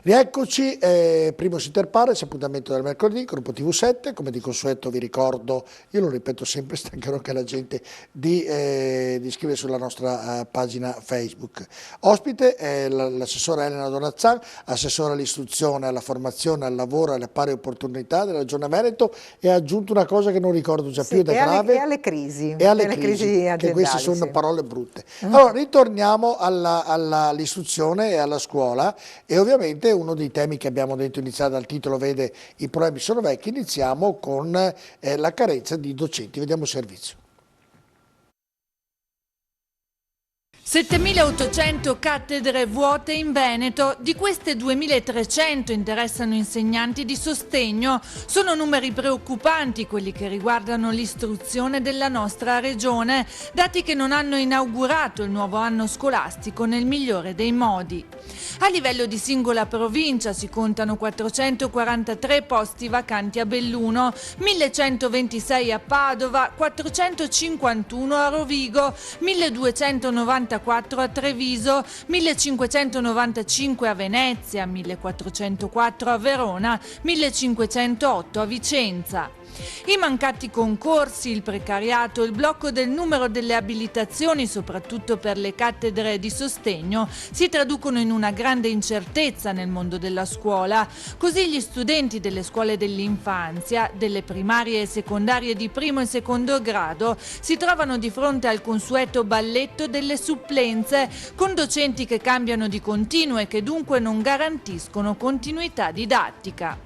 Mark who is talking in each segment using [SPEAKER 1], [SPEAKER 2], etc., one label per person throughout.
[SPEAKER 1] Rieccoci, primo si interpares, appuntamento del mercoledì, gruppo TV7, come di consueto vi ricordo, io lo ripeto sempre, stancherò anche la gente di iscriversi sulla nostra pagina Facebook. Ospite è l'assessora Elena Donazzan, assessora all'istruzione, alla formazione, al lavoro e alle pari opportunità della Regione Veneto, e ha aggiunto una cosa che non ricordo già più ed è grave.
[SPEAKER 2] E alle crisi.
[SPEAKER 1] E alle crisi
[SPEAKER 2] aziendali,
[SPEAKER 1] che queste sono
[SPEAKER 2] sì.
[SPEAKER 1] parole brutte. Allora, ritorniamo all'istruzione e alla scuola, e ovviamente uno dei temi che abbiamo detto iniziare dal titolo vede i problemi sono vecchi. Iniziamo con la carenza di docenti. Vediamo il servizio.
[SPEAKER 3] 7.800 cattedre vuote in Veneto, di queste 2.300 interessano insegnanti di sostegno. Sono numeri preoccupanti quelli che riguardano l'istruzione della nostra regione, dati che non hanno inaugurato il nuovo anno scolastico nel migliore dei modi. A livello di singola provincia si contano 443 posti vacanti a Belluno, 1.126 a Padova, 451 a Rovigo, 1.294 a Treviso, 1.595 a Venezia, 1.404 a Verona, 1.508 a Vicenza. I mancati concorsi, il precariato, il blocco del numero delle abilitazioni, soprattutto per le cattedre di sostegno, si traducono in una grande incertezza nel mondo della scuola. Così gli studenti delle scuole dell'infanzia, delle primarie e secondarie di primo e secondo grado, si trovano di fronte al consueto balletto delle supplenze, con docenti che cambiano di continuo e che dunque non garantiscono continuità didattica.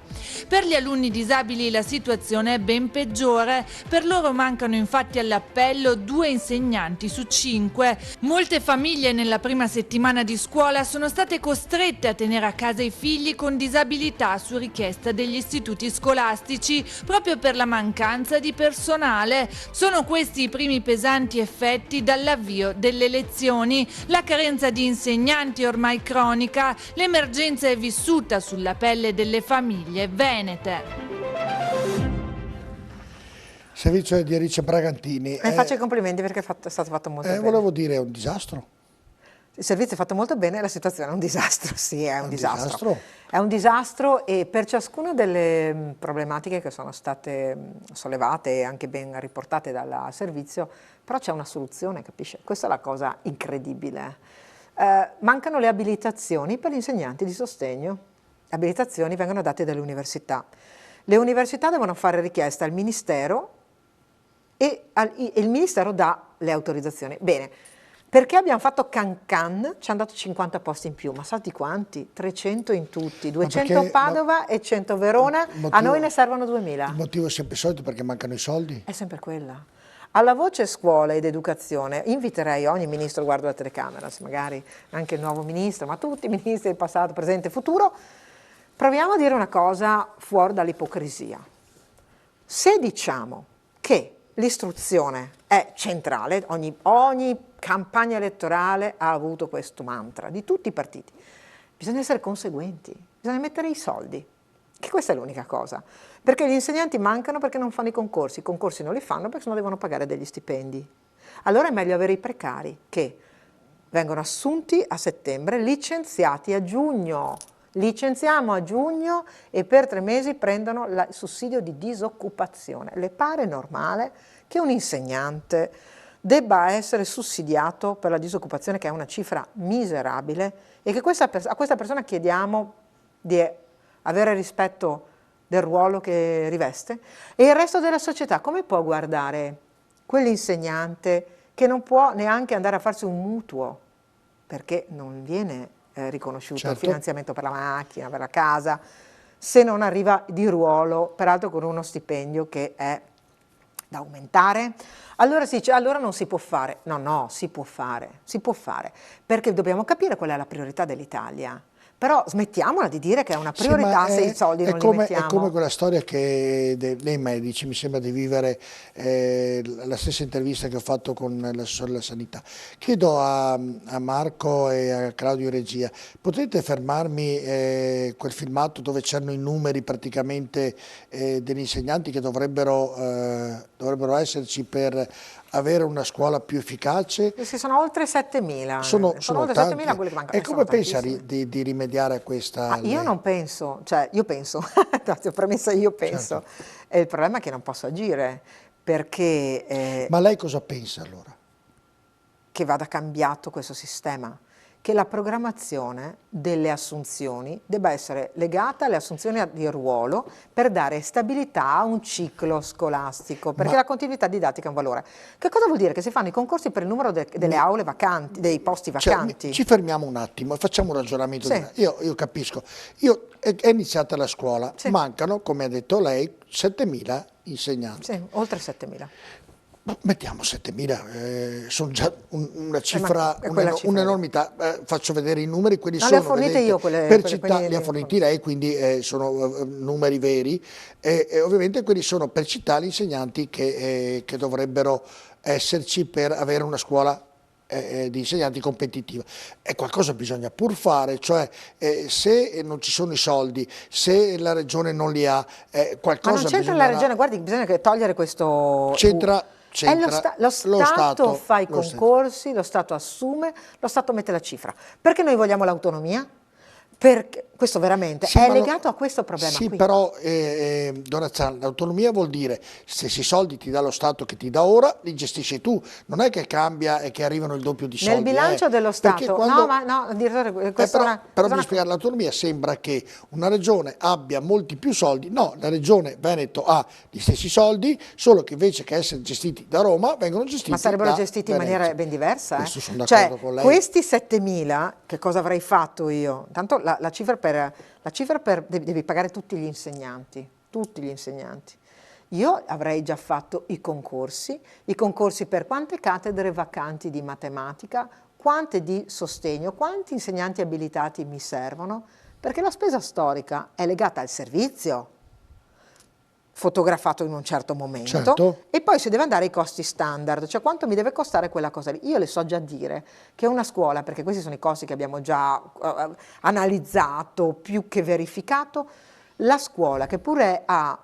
[SPEAKER 3] Per gli alunni disabili la situazione è ben peggiore, per loro mancano infatti all'appello 2 insegnanti su 5. Molte famiglie nella prima settimana di scuola sono state costrette a tenere a casa i figli con disabilità su richiesta degli istituti scolastici, proprio per la mancanza di personale. Sono questi i primi pesanti effetti dall'avvio delle lezioni. La carenza di insegnanti è ormai cronica, l'emergenza è vissuta sulla pelle delle famiglie venete.
[SPEAKER 1] Servizio di Alice Bragantini.
[SPEAKER 2] Faccio i complimenti perché è stato fatto molto bene.
[SPEAKER 1] Volevo dire, è un disastro.
[SPEAKER 2] Il servizio è fatto molto bene, la situazione è un disastro, sì, è un disastro.
[SPEAKER 1] Disastro?
[SPEAKER 2] È un disastro, e per ciascuna delle problematiche che sono state sollevate e anche ben riportate dal servizio, però c'è una soluzione, capisce? Questa è la cosa incredibile. Mancano le abilitazioni per gli insegnanti di sostegno. Le abilitazioni vengono date dalle università. Le università devono fare richiesta al Ministero e il Ministero dà le autorizzazioni. Bene, perché abbiamo fatto can-can, ci hanno dato 50 posti in più, ma sapete quanti? 300 in tutti, 200 a Padova e 100 a Verona, a noi ne servono 2000.
[SPEAKER 1] Il motivo è sempre il solito, perché mancano i soldi?
[SPEAKER 2] È sempre quella. Alla voce scuola ed educazione inviterei ogni ministro, guardo la telecamera, se magari anche il nuovo ministro, ma tutti i ministri del passato, presente e futuro, proviamo a dire una cosa fuori dall'ipocrisia. Se diciamo che l'istruzione è centrale, ogni campagna elettorale ha avuto questo mantra, di tutti i partiti, bisogna essere conseguenti, bisogna mettere i soldi, che questa è l'unica cosa. Perché gli insegnanti mancano perché non fanno i concorsi non li fanno perché sennò devono pagare degli stipendi. Allora è meglio avere i precari che vengono assunti a settembre, licenziati a giugno. Licenziamo a giugno e per 3 mesi prendono il sussidio di disoccupazione. Le pare normale che un insegnante debba essere sussidiato per la disoccupazione, che è una cifra miserabile, e che a questa persona chiediamo di avere rispetto del ruolo che riveste? E il resto della società come può guardare quell'insegnante che non può neanche andare a farsi un mutuo perché non viene riconosciuto il finanziamento per la macchina, per la casa, se non arriva di ruolo, peraltro con uno stipendio che è da aumentare? Allora si dice, allora non si può fare. No, si può fare, perché dobbiamo capire qual è la priorità dell'Italia. Però smettiamola di dire che è una priorità se i soldi non li mettiamo.
[SPEAKER 1] È come quella storia che dei medici, mi sembra di vivere la stessa intervista che ho fatto con l'assessore della sanità. Chiedo a Marco e a Claudio in regia, potete fermarmi quel filmato dove c'erano i numeri praticamente degli insegnanti che dovrebbero esserci per avere una scuola più efficace?
[SPEAKER 2] Sì, sono oltre 7.000.
[SPEAKER 1] Sono
[SPEAKER 2] oltre
[SPEAKER 1] tanti.
[SPEAKER 2] 7.000 quelli che mancano.
[SPEAKER 1] E come pensa di rimediare a questa
[SPEAKER 2] Io
[SPEAKER 1] lei?
[SPEAKER 2] non penso, cioè io penso, ho premessa io penso,
[SPEAKER 1] Certo.
[SPEAKER 2] e il problema è che non posso agire perché
[SPEAKER 1] Ma lei cosa pensa allora?
[SPEAKER 2] che vada cambiato questo sistema, che la programmazione delle assunzioni debba essere legata alle assunzioni di ruolo per dare stabilità a un ciclo scolastico, perché la continuità didattica è un valore. Che cosa vuol dire? Che si fanno i concorsi per il numero delle aule vacanti, dei posti
[SPEAKER 1] Cioè,
[SPEAKER 2] vacanti?
[SPEAKER 1] ci fermiamo un attimo e facciamo un ragionamento.
[SPEAKER 2] Sì.
[SPEAKER 1] Io capisco. È iniziata la scuola,
[SPEAKER 2] Sì.
[SPEAKER 1] mancano, come ha detto lei, 7.000 insegnanti.
[SPEAKER 2] Sì, oltre 7.000.
[SPEAKER 1] Ma mettiamo 7.000, sono già una cifra,
[SPEAKER 2] è quella cifra.
[SPEAKER 1] un'enormità. Faccio vedere i numeri, quelli
[SPEAKER 2] Non le
[SPEAKER 1] sono.
[SPEAKER 2] ho fornite
[SPEAKER 1] vedete,
[SPEAKER 2] io quelle-
[SPEAKER 1] per
[SPEAKER 2] quelle-
[SPEAKER 1] città
[SPEAKER 2] quelle-
[SPEAKER 1] li ha forniti lei, quindi sono numeri veri. E ovviamente quelli sono per città gli insegnanti che dovrebbero esserci per avere una scuola di insegnanti competitiva. E qualcosa bisogna pur fare, cioè se non ci sono i soldi, se la regione non li ha,
[SPEAKER 2] Ma non
[SPEAKER 1] qualcosa
[SPEAKER 2] c'entra
[SPEAKER 1] bisognerà.
[SPEAKER 2] la regione, guardi, bisogna che togliere questo... È lo
[SPEAKER 1] lo
[SPEAKER 2] Stato fa i
[SPEAKER 1] lo Stato.
[SPEAKER 2] concorsi, lo Stato assume, lo Stato mette la cifra. Perché noi vogliamo l'autonomia? Perché questo veramente
[SPEAKER 1] Sì,
[SPEAKER 2] è
[SPEAKER 1] ma
[SPEAKER 2] legato a questo problema
[SPEAKER 1] sì,
[SPEAKER 2] qui.
[SPEAKER 1] però Donazzan, l'autonomia vuol dire stessi soldi ti dà lo Stato che ti dà ora, li gestisci tu, non è che cambia e che arrivano il doppio di soldi.
[SPEAKER 2] Nel bilancio dello
[SPEAKER 1] Perché
[SPEAKER 2] Stato,
[SPEAKER 1] quando-
[SPEAKER 2] no, direttore, questa è
[SPEAKER 1] però
[SPEAKER 2] una...
[SPEAKER 1] però
[SPEAKER 2] questa è
[SPEAKER 1] devi
[SPEAKER 2] una-
[SPEAKER 1] spiegare l'autonomia, sembra che una regione abbia molti più soldi, no, la regione Veneto ha gli stessi soldi, solo che invece che essere gestiti da Roma vengono gestiti
[SPEAKER 2] Ma sarebbero
[SPEAKER 1] da
[SPEAKER 2] gestiti in
[SPEAKER 1] Venezia.
[SPEAKER 2] maniera ben diversa.
[SPEAKER 1] Questo sono d'accordo
[SPEAKER 2] Cioè,
[SPEAKER 1] con lei.
[SPEAKER 2] questi 7.000, che cosa avrei fatto io? Tanto la cifra devi pagare tutti gli insegnanti, tutti gli insegnanti. Io avrei già fatto i concorsi per quante cattedre vacanti di matematica, quante di sostegno, quanti insegnanti abilitati mi servono, perché la spesa storica è legata al servizio, fotografato in un certo momento,
[SPEAKER 1] Certo.
[SPEAKER 2] e poi si deve andare ai costi standard, cioè quanto mi deve costare quella cosa lì. Io le so già dire che una scuola, perché questi sono i costi che abbiamo già analizzato, più che verificato, la scuola che pure ha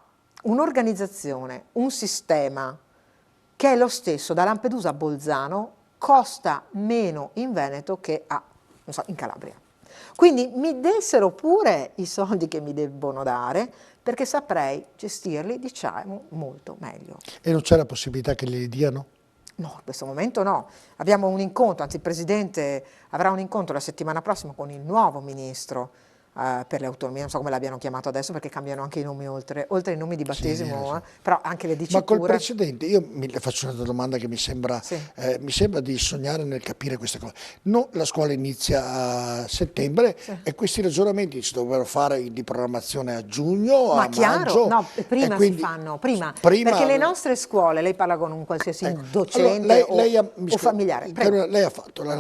[SPEAKER 2] un'organizzazione, un sistema che è lo stesso da Lampedusa a Bolzano, costa meno in Veneto che non so, in Calabria. Quindi mi dessero pure i soldi che mi debbono dare, perché saprei gestirli, diciamo, molto meglio.
[SPEAKER 1] E non c'è la possibilità che li diano?
[SPEAKER 2] No, in questo momento no. Abbiamo un incontro, anzi il Presidente avrà un incontro la settimana prossima con il nuovo Ministro per le autonomie, non so come l'abbiano chiamato adesso perché cambiano anche i nomi oltre i nomi di battesimo,
[SPEAKER 1] sì.
[SPEAKER 2] però anche le
[SPEAKER 1] Ma
[SPEAKER 2] diciture.
[SPEAKER 1] col precedente, le faccio una domanda che mi sembra di sognare nel capire queste cose. No, la scuola inizia a settembre e questi ragionamenti si dovrebbero fare di programmazione a giugno,
[SPEAKER 2] Ma
[SPEAKER 1] a
[SPEAKER 2] chiaro,
[SPEAKER 1] maggio.
[SPEAKER 2] no, prima
[SPEAKER 1] e quindi-
[SPEAKER 2] si fanno, prima, perché le nostre scuole, lei parla con un qualsiasi docente o familiare, prego.
[SPEAKER 1] Lei ha fatto, la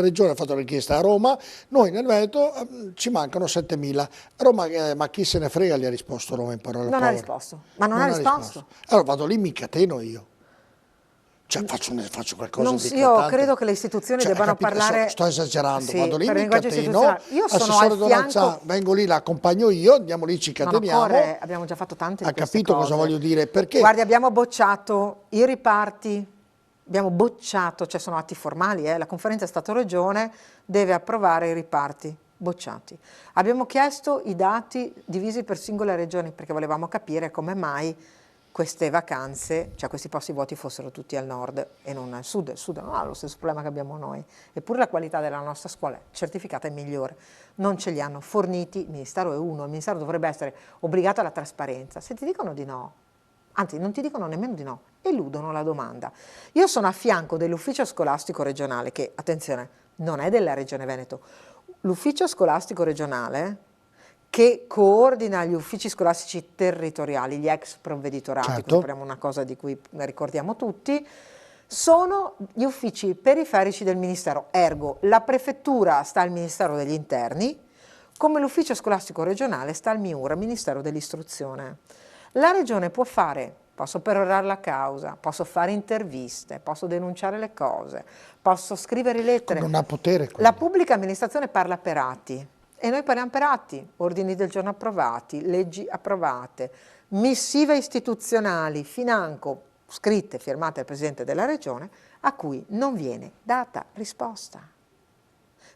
[SPEAKER 1] regione ha fatto la richiesta a Roma, noi nel Veneto ci mancano 7.000. Roma, ma chi se ne frega, gli ha risposto Roma in parole
[SPEAKER 2] Non ha
[SPEAKER 1] povere.
[SPEAKER 2] risposto, ma non ha risposto.
[SPEAKER 1] Allora vado lì, mi cateno io. Cioè faccio qualcosa di
[SPEAKER 2] Io
[SPEAKER 1] eclatante.
[SPEAKER 2] credo che le istituzioni
[SPEAKER 1] Cioè,
[SPEAKER 2] debbano
[SPEAKER 1] capite,
[SPEAKER 2] parlare...
[SPEAKER 1] sto esagerando,
[SPEAKER 2] Sì,
[SPEAKER 1] vado lì,
[SPEAKER 2] per
[SPEAKER 1] mi
[SPEAKER 2] linguaggio
[SPEAKER 1] cateno,
[SPEAKER 2] istituzionale. Io sono
[SPEAKER 1] assessore
[SPEAKER 2] al
[SPEAKER 1] Donalzà,
[SPEAKER 2] fianco...
[SPEAKER 1] vengo lì, la accompagno io, andiamo lì, ci
[SPEAKER 2] Non
[SPEAKER 1] cateniamo.
[SPEAKER 2] occorre, abbiamo già fatto tante di
[SPEAKER 1] Ha
[SPEAKER 2] queste
[SPEAKER 1] capito
[SPEAKER 2] cose.
[SPEAKER 1] cosa voglio dire? Perché
[SPEAKER 2] Guardi, abbiamo bocciato i riparti, abbiamo bocciato, cioè sono atti formali, la conferenza Stato-Regione deve approvare i riparti, bocciati. Abbiamo chiesto i dati divisi per singole regioni perché volevamo capire come mai queste vacanze, cioè questi posti vuoti fossero tutti al nord e non al sud. Il sud non ha lo stesso problema che abbiamo noi, eppure la qualità della nostra scuola certificata è migliore. Non ce li hanno forniti, il Ministero è uno, il Ministero dovrebbe essere obbligato alla trasparenza. Se ti dicono di no, anzi non ti dicono nemmeno di no, eludono la domanda. Io sono a fianco dell'ufficio scolastico regionale, che, attenzione, non è della Regione Veneto. L'ufficio scolastico regionale che coordina gli uffici scolastici territoriali, gli ex provveditorati,
[SPEAKER 1] Certo.
[SPEAKER 2] così parliamo una cosa di cui ricordiamo tutti, sono gli uffici periferici del Ministero, ergo la prefettura sta al Ministero degli Interni, come l'ufficio scolastico regionale sta al MIUR, Ministero dell'Istruzione. La Regione può fare, posso perorare la causa, posso fare interviste, posso denunciare le cose, posso scrivere lettere.
[SPEAKER 1] non ha potere quello.
[SPEAKER 2] La pubblica amministrazione parla per atti e noi parliamo per atti, ordini del giorno approvati, leggi approvate, missive istituzionali, financo, scritte, firmate dal Presidente della Regione, a cui non viene data risposta.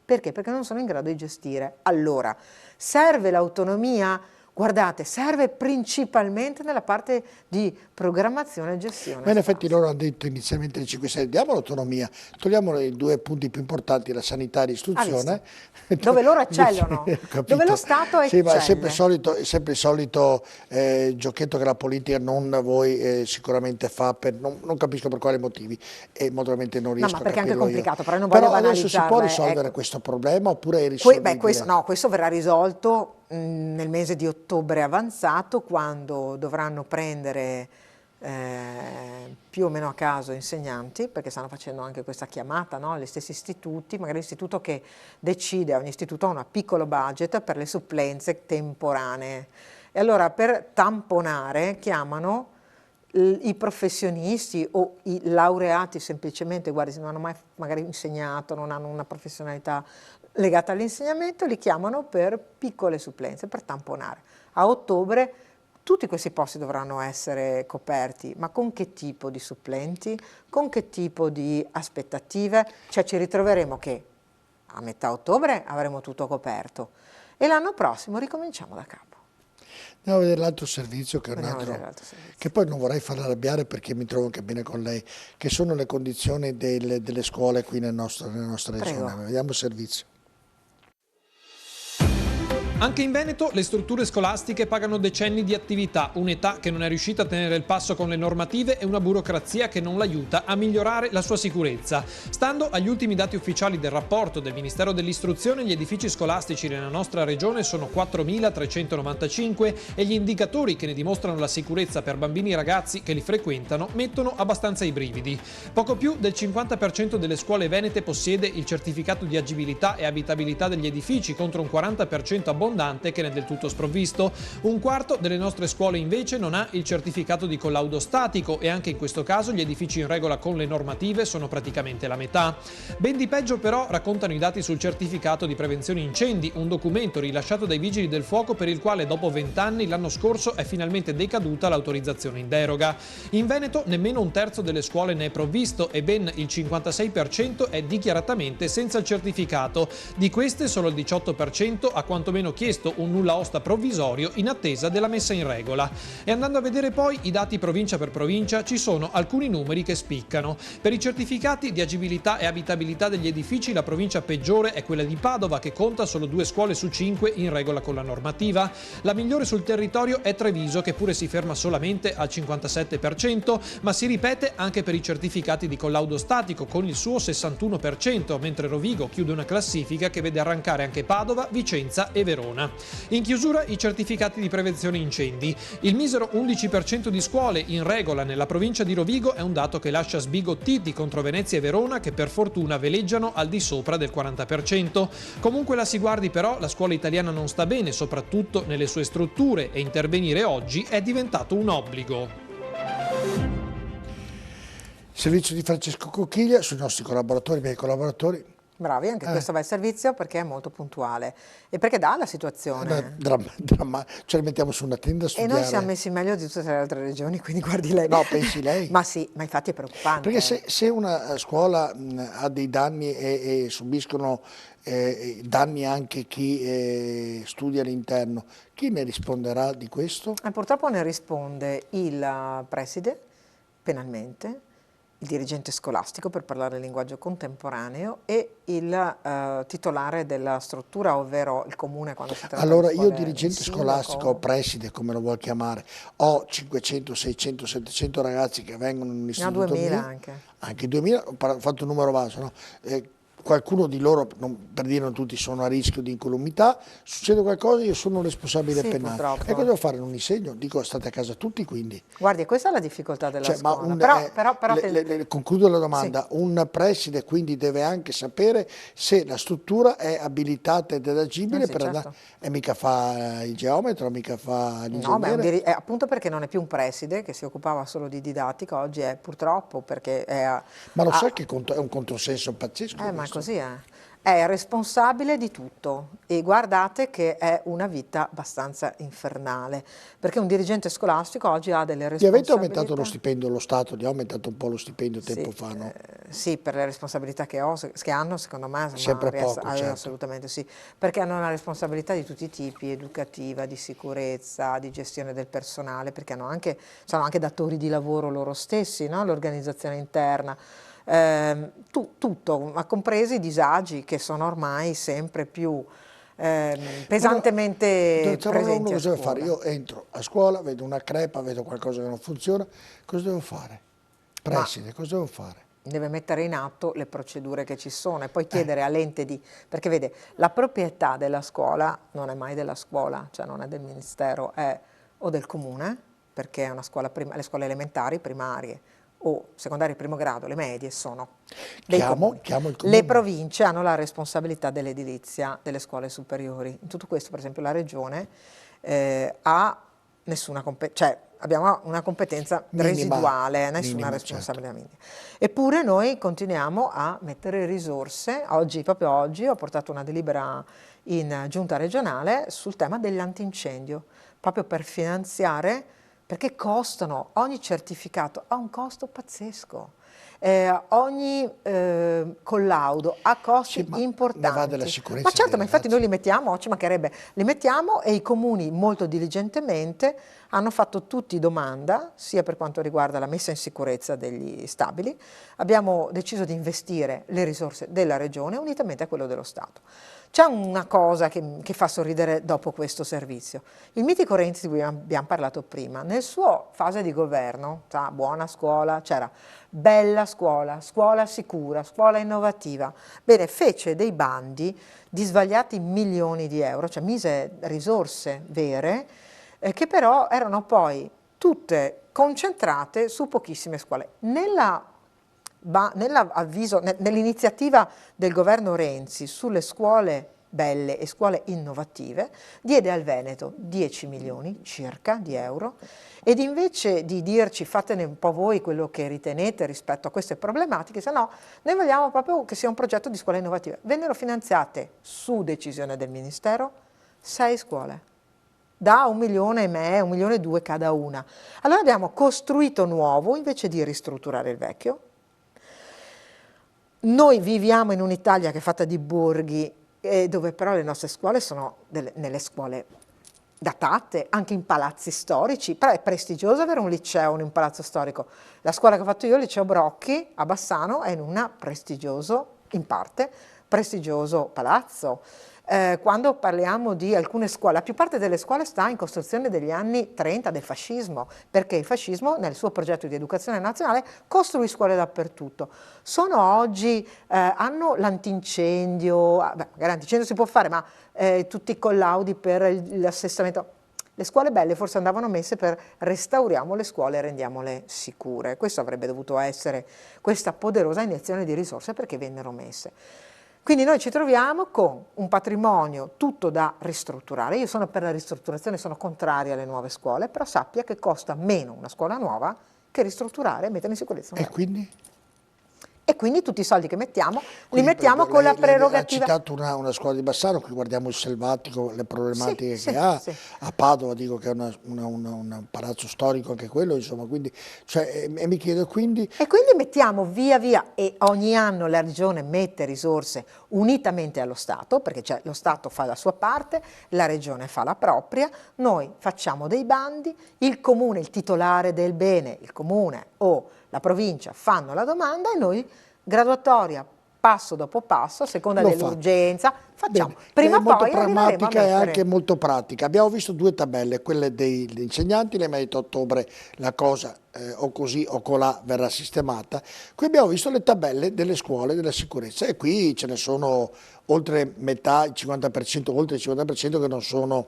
[SPEAKER 2] Perché? Perché non sono in grado di gestire. Allora, serve l'autonomia? Guardate, serve principalmente nella parte di programmazione e gestione.
[SPEAKER 1] Ma in effetti loro hanno detto inizialmente le 5 Stelle, diamo l'autonomia, togliamo i due punti più importanti, la sanità e l'istruzione.
[SPEAKER 2] Dove loro eccellono, dove lo Stato
[SPEAKER 1] sì,
[SPEAKER 2] eccelle.
[SPEAKER 1] ma è sempre il solito giochetto che la politica non voi sicuramente fa, non capisco per quali motivi e molto probabilmente non riesco a capirlo.
[SPEAKER 2] Ma perché è anche complicato, però non
[SPEAKER 1] Però
[SPEAKER 2] voglio
[SPEAKER 1] adesso si può
[SPEAKER 2] banalizzarle,
[SPEAKER 1] risolvere
[SPEAKER 2] ecco.
[SPEAKER 1] questo problema oppure è risolvibile?
[SPEAKER 2] Questo verrà risolto nel mese di ottobre avanzato, quando dovranno prendere più o meno a caso insegnanti, perché stanno facendo anche questa chiamata, no? Agli stessi istituti, magari l'istituto che decide, ogni istituto ha un piccolo budget per le supplenze temporanee, e allora per tamponare chiamano i professionisti o i laureati semplicemente, guardi, se non hanno mai magari insegnato, non hanno una professionalità legata all'insegnamento, li chiamano per piccole supplenze, per tamponare. A ottobre tutti questi posti dovranno essere coperti, ma con che tipo di supplenti, con che tipo di aspettative? Cioè ci ritroveremo che a metà ottobre avremo tutto coperto e l'anno prossimo ricominciamo da capo.
[SPEAKER 1] Andiamo a vedere l'altro servizio che è un altro, che poi non vorrei farla arrabbiare perché mi trovo anche bene con lei, che sono le condizioni delle scuole qui nella nostra regione. Vediamo il servizio.
[SPEAKER 4] Anche in Veneto le strutture scolastiche pagano decenni di attività, un'età che non è riuscita a tenere il passo con le normative e una burocrazia che non l'aiuta a migliorare la sua sicurezza. Stando agli ultimi dati ufficiali del rapporto del Ministero dell'Istruzione, gli edifici scolastici nella nostra regione sono 4.395 e gli indicatori che ne dimostrano la sicurezza per bambini e ragazzi che li frequentano mettono abbastanza i brividi. Poco più del 50% delle scuole venete possiede il certificato di agibilità e abitabilità degli edifici, contro un 40% abbondante che ne è del tutto sprovvisto. Un quarto delle nostre scuole invece non ha il certificato di collaudo statico e anche in questo caso gli edifici in regola con le normative sono praticamente la metà. Ben di peggio però raccontano i dati sul certificato di prevenzione incendi, un documento rilasciato dai Vigili del Fuoco per il quale dopo 20 anni l'anno scorso è finalmente decaduta l'autorizzazione in deroga. In Veneto nemmeno un terzo delle scuole ne è provvisto e ben il 56% è dichiaratamente senza il certificato. Di queste solo il 18% ha quantomeno chiesto un nulla osta provvisorio in attesa della messa in regola. E andando a vedere poi i dati provincia per provincia ci sono alcuni numeri che spiccano. Per i certificati di agibilità e abitabilità degli edifici la provincia peggiore è quella di Padova, che conta solo 2 scuole su 5 in regola con la normativa. La migliore sul territorio è Treviso, che pure si ferma solamente al 57%, ma si ripete anche per i certificati di collaudo statico con il suo 61%, mentre Rovigo chiude una classifica che vede arrancare anche Padova, Vicenza e Verona. In chiusura i certificati di prevenzione incendi. Il misero 11% di scuole in regola nella provincia di Rovigo è un dato che lascia sbigottiti contro Venezia e Verona, che per fortuna veleggiano al di sopra del 40%. Comunque la si guardi però, la scuola italiana non sta bene, soprattutto nelle sue strutture, e intervenire oggi è diventato un obbligo.
[SPEAKER 1] Servizio di Francesco Cocchiglia, sui nostri collaboratori, miei collaboratori.
[SPEAKER 2] Bravi, anche questo va in servizio perché è molto puntuale e perché dà la situazione.
[SPEAKER 1] Ce la mettiamo su una tenda a studiare.
[SPEAKER 2] E noi siamo messi meglio di tutte le altre regioni, quindi guardi lei.
[SPEAKER 1] No, pensi lei?
[SPEAKER 2] Ma sì, ma infatti è preoccupante.
[SPEAKER 1] Perché se una scuola ha dei danni e subiscono danni anche chi studia all'interno, chi ne risponderà di questo?
[SPEAKER 2] Purtroppo ne risponde il preside penalmente, il dirigente scolastico per parlare il linguaggio contemporaneo e il titolare della struttura, ovvero il comune quando si tratta
[SPEAKER 1] allora,
[SPEAKER 2] di
[SPEAKER 1] io dirigente scolastico o preside, come lo vuoi chiamare, ho 500, 600, 700 ragazzi che vengono in un istituto.
[SPEAKER 2] Ne ho 2000
[SPEAKER 1] mio,
[SPEAKER 2] anche
[SPEAKER 1] 2000, ho fatto un numero basso, no? Qualcuno di loro, per dire non tutti, sono a rischio di incolumità, succede qualcosa io sono un responsabile penale.
[SPEAKER 2] Purtroppo.
[SPEAKER 1] E cosa devo fare? Non insegno? Dico state a casa tutti quindi.
[SPEAKER 2] Guardi, questa è la difficoltà della scuola.
[SPEAKER 1] Concludo la domanda, sì. Un preside quindi deve anche sapere se la struttura è abilitata ed è agibile per andare, e mica fa il geometra, mica fa l'ingegnere.
[SPEAKER 2] No, appunto perché non è più un preside che si occupava solo di didattica, oggi è purtroppo perché è...
[SPEAKER 1] Ma lo sai che è un controsenso pazzesco?
[SPEAKER 2] Ma è così, è responsabile di tutto e guardate che è una vita abbastanza infernale, perché un dirigente scolastico oggi ha delle
[SPEAKER 1] Gli
[SPEAKER 2] responsabilità.
[SPEAKER 1] avete aumentato lo stipendio, lo Stato gli ha aumentato un po' lo stipendio tempo fa, no?
[SPEAKER 2] Sì, per le responsabilità che hanno, secondo me,
[SPEAKER 1] Sempre poco, certo.
[SPEAKER 2] assolutamente sì, perché hanno una responsabilità di tutti i tipi, educativa, di sicurezza, di gestione del personale, perché sono anche datori di lavoro loro stessi, no? L'organizzazione interna. Tutto, ma compresi i disagi che sono ormai sempre più pesantemente presenti a
[SPEAKER 1] cosa deve
[SPEAKER 2] scuola.
[SPEAKER 1] fare? Io entro a scuola, vedo una crepa, vedo qualcosa che non funziona, cosa devo fare? Preside, cosa devo fare?
[SPEAKER 2] Deve mettere in atto le procedure che ci sono e poi chiedere all'ente di... Perché vede, la proprietà della scuola non è mai della scuola, cioè non è del ministero, è o del comune, perché è una scuola le scuole elementari, primarie, o secondarie primo grado, le medie sono dei comuni.
[SPEAKER 1] Chiamo il comune.
[SPEAKER 2] Le province hanno la responsabilità dell'edilizia delle scuole superiori. In tutto questo, per esempio, la regione ha nessuna competenza, cioè abbiamo una competenza residuale, nessuna responsabilità minima. Eppure noi continuiamo a mettere risorse. Proprio oggi, ho portato una delibera in giunta regionale sul tema dell'antincendio, proprio per finanziare, perché costano, ogni certificato ha un costo pazzesco, ogni collaudo ha costi importanti.
[SPEAKER 1] Ne va della sicurezza.
[SPEAKER 2] Ma certo, ma infatti noi li mettiamo, ci mancherebbe, li mettiamo e i comuni molto diligentemente hanno fatto tutti domanda, sia per quanto riguarda la messa in sicurezza degli stabili, abbiamo deciso di investire le risorse della regione unitamente a quello dello Stato. C'è una cosa che fa sorridere dopo questo servizio. Il mitico Renzi di cui abbiamo parlato prima, nel suo fase di governo, buona scuola, c'era bella scuola, scuola sicura, scuola innovativa. Bene, fece dei bandi di svariati milioni di euro, cioè mise risorse vere, che però erano poi tutte concentrate su pochissime scuole. Nell'iniziativa del governo Renzi sulle scuole belle e scuole innovative diede al Veneto 10 milioni circa di euro ed invece di dirci fatene un po' voi quello che ritenete rispetto a queste problematiche, se no noi vogliamo proprio che sia un progetto di scuola innovativa. Vennero finanziate su decisione del Ministero 6 scuole. Da 1,5 milioni, 1,2 milioni cada una. Allora abbiamo costruito nuovo invece di ristrutturare il vecchio. Noi viviamo in un'Italia che è fatta di borghi, dove però le nostre scuole sono nelle scuole datate, anche in palazzi storici, però è prestigioso avere un liceo in un palazzo storico. La scuola che ho fatto io, il liceo Brocchi, a Bassano, è in un in parte, prestigioso palazzo. Quando parliamo di alcune scuole, la più parte delle scuole sta in costruzione degli anni 30 del fascismo, perché il fascismo nel suo progetto di educazione nazionale costruì scuole dappertutto. Sono oggi, hanno l'antincendio, magari l'antincendio si può fare, ma tutti i collaudi per l'assestamento. Le scuole belle forse andavano messe per restauriamo le scuole e rendiamole sicure. Questo avrebbe dovuto essere questa poderosa iniezione di risorse perché vennero messe. Quindi noi ci troviamo con un patrimonio tutto da ristrutturare. Io sono per la ristrutturazione, sono contraria alle nuove scuole, però sappia che costa meno una scuola nuova che ristrutturare e mettere in sicurezza una nuova. E quindi tutti i soldi che mettiamo, li mettiamo con la prerogativa.
[SPEAKER 1] Ha citato una scuola di Bassano, qui guardiamo il Selvatico, le problematiche che ha. A Padova dico che è un palazzo storico anche quello, insomma, quindi, e mi chiedo quindi...
[SPEAKER 2] E quindi mettiamo via via, e ogni anno la regione mette risorse unitamente allo Stato, perché lo Stato fa la sua parte, la regione fa la propria, noi facciamo dei bandi, il comune, il titolare del bene, il comune o la provincia fanno la domanda e noi graduatoria passo dopo passo, a seconda dell'urgenza, facciamo. Prima o poi
[SPEAKER 1] molto pragmatica e anche molto pratica. Abbiamo visto 2 tabelle, quelle degli insegnanti, lei mi ha detto a ottobre la cosa o così o colà verrà sistemata. Qui abbiamo visto le tabelle delle scuole della sicurezza e qui ce ne sono oltre metà, il 50%, oltre il 50% che non sono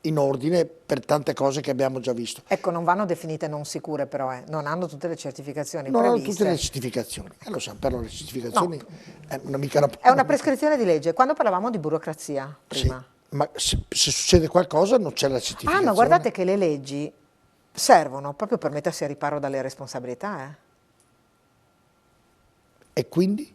[SPEAKER 1] in ordine per tante cose che abbiamo già visto.
[SPEAKER 2] Ecco, non vanno definite non sicure però, non hanno tutte le certificazioni
[SPEAKER 1] previste.
[SPEAKER 2] Non
[SPEAKER 1] hanno tutte le certificazioni, lo sappiamo, le certificazioni
[SPEAKER 2] è una prescrizione di legge. Quando parlavamo di burocrazia prima.
[SPEAKER 1] Sì, ma se succede qualcosa non c'è la certificazione.
[SPEAKER 2] Ma guardate che le leggi servono proprio per mettersi a riparo dalle responsabilità.
[SPEAKER 1] E quindi?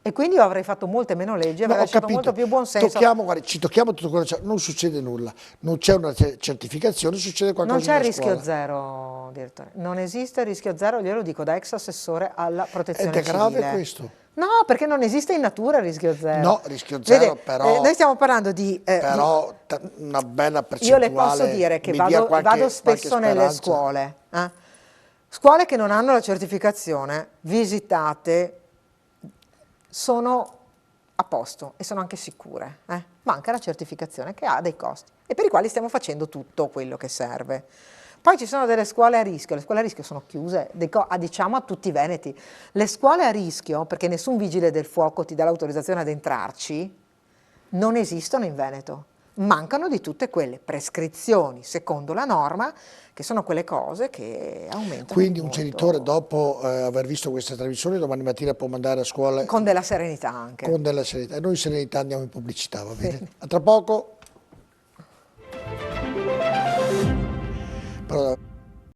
[SPEAKER 2] E quindi io avrei fatto molte meno leggi,
[SPEAKER 1] No,
[SPEAKER 2] avrei
[SPEAKER 1] ho
[SPEAKER 2] lasciato
[SPEAKER 1] capito.
[SPEAKER 2] molto più buon senso.
[SPEAKER 1] Guarda, ci tocchiamo tutto quello che c'è, non succede nulla, non c'è una certificazione, succede qualcosa
[SPEAKER 2] Non c'è il
[SPEAKER 1] nella
[SPEAKER 2] rischio
[SPEAKER 1] scuola.
[SPEAKER 2] zero, direttore. Non esiste il rischio zero, glielo dico da ex assessore alla protezione
[SPEAKER 1] Ed è grave
[SPEAKER 2] civile.
[SPEAKER 1] questo?
[SPEAKER 2] No, perché non esiste in natura il rischio zero.
[SPEAKER 1] No, rischio zero,
[SPEAKER 2] Vede,
[SPEAKER 1] però,
[SPEAKER 2] noi stiamo parlando di...
[SPEAKER 1] una bella
[SPEAKER 2] io
[SPEAKER 1] percentuale.
[SPEAKER 2] le posso dire che
[SPEAKER 1] mi dia
[SPEAKER 2] vado spesso
[SPEAKER 1] qualche
[SPEAKER 2] nelle
[SPEAKER 1] speranza.
[SPEAKER 2] scuole. Scuole che non hanno la certificazione, visitate, sono a posto e sono anche sicure. Manca la certificazione che ha dei costi e per i quali stiamo facendo tutto quello che serve. Poi ci sono delle scuole a rischio, le scuole a rischio sono chiuse, diciamo a tutti i veneti. Le scuole a rischio, perché nessun vigile del fuoco ti dà l'autorizzazione ad entrarci, non esistono in Veneto. Mancano di tutte quelle prescrizioni, secondo la norma, che sono quelle cose che aumentano
[SPEAKER 1] Quindi un
[SPEAKER 2] molto.
[SPEAKER 1] genitore, dopo aver visto questa trasmissione, domani mattina può mandare a scuola
[SPEAKER 2] Con della serenità anche.
[SPEAKER 1] con della serenità. E noi in serenità andiamo in pubblicità, va bene? A tra poco.